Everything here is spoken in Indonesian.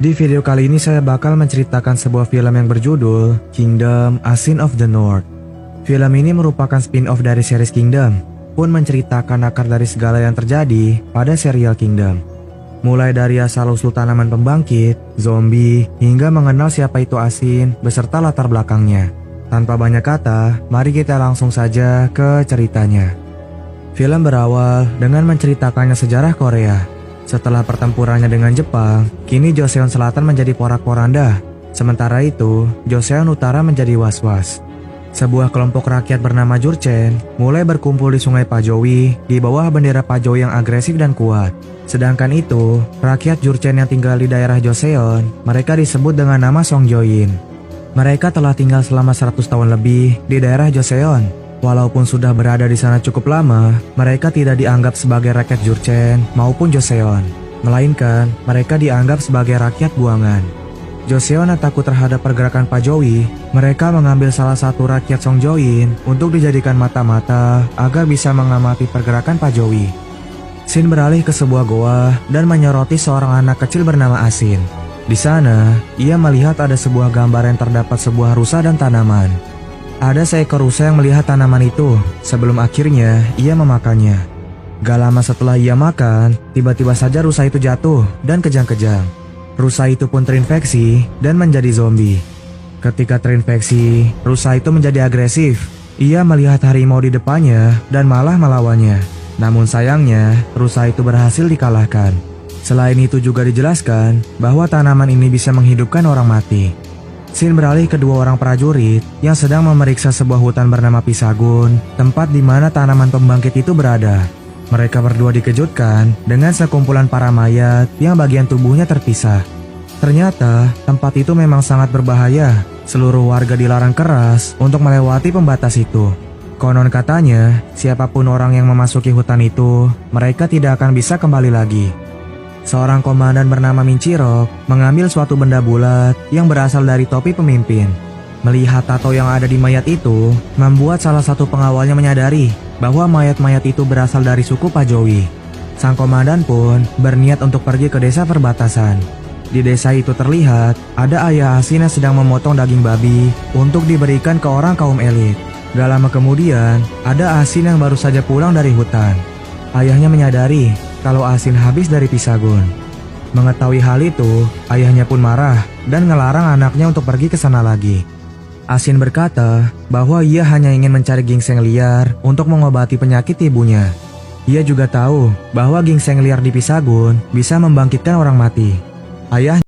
Di video kali ini saya bakal menceritakan sebuah film yang berjudul Kingdom: A Sin of the North. Film ini merupakan spin-off dari series Kingdom, pun menceritakan akar dari segala yang terjadi pada serial Kingdom. Mulai dari asal-usul tanaman pembangkit, zombie, hingga mengenal siapa itu Asin beserta latar belakangnya. Tanpa banyak kata, mari kita langsung saja ke ceritanya. Film berawal dengan menceritakannya sejarah Korea. Setelah pertempurannya dengan Jepang, kini Joseon Selatan menjadi porak-poranda. Sementara itu, Joseon Utara menjadi was-was. Sebuah kelompok rakyat bernama Jurchen mulai berkumpul di Sungai Pajowi di bawah bendera Pajowi yang agresif dan kuat. Sedangkan itu, rakyat Jurchen yang tinggal di daerah Joseon, mereka disebut dengan nama Songjoin. Mereka telah tinggal selama 100 tahun lebih di daerah Joseon. Walaupun sudah berada di sana cukup lama, mereka tidak dianggap sebagai rakyat Jurchen maupun Joseon, melainkan mereka dianggap sebagai rakyat buangan. Joseon yang takut terhadap pergerakan Pajowi, mereka mengambil salah satu rakyat Songjoin untuk dijadikan mata-mata agar bisa mengamati pergerakan Pajowi. Sin beralih ke sebuah goa dan menyoroti seorang anak kecil bernama Asin. Di sana, ia melihat ada sebuah gambar yang terdapat sebuah rusa dan tanaman. Ada seekor rusa yang melihat tanaman itu, sebelum akhirnya ia memakannya. Gak lama setelah ia makan, tiba-tiba saja rusa itu jatuh dan kejang-kejang. Rusa itu pun terinfeksi dan menjadi zombie. Ketika terinfeksi, rusa itu menjadi agresif. Ia melihat harimau di depannya dan malah melawannya. Namun sayangnya, rusa itu berhasil dikalahkan. Selain itu juga dijelaskan bahwa tanaman ini bisa menghidupkan orang mati. Sin beralih ke dua orang prajurit yang sedang memeriksa sebuah hutan bernama Pisagun, tempat di mana tanaman pembangkit itu berada. Mereka berdua dikejutkan dengan sekumpulan para mayat yang bagian tubuhnya terpisah. Ternyata tempat itu memang sangat berbahaya. Seluruh warga dilarang keras untuk melewati pembatas itu. Konon katanya, siapapun orang yang memasuki hutan itu, mereka tidak akan bisa kembali lagi. Seorang komandan bernama Minchirok mengambil suatu benda bulat yang berasal dari topi pemimpin. Melihat tato yang ada di mayat itu, membuat salah satu pengawalnya menyadari bahwa mayat-mayat itu berasal dari suku Pajowi. Sang komandan pun berniat untuk pergi ke desa perbatasan. Di desa itu terlihat ada ayah Asin yang sedang memotong daging babi untuk diberikan ke orang kaum elit. Gak lama kemudian, ada Asin yang baru saja pulang dari hutan. Ayahnya menyadari kalau Asin habis dari Pisagun. Mengetahui hal itu, ayahnya pun marah dan ngelarang anaknya untuk pergi ke sana lagi. Asin berkata bahwa ia hanya ingin mencari ginseng liar untuk mengobati penyakit ibunya. Ia juga tahu bahwa ginseng liar di Pisagun bisa membangkitkan orang mati. Ayah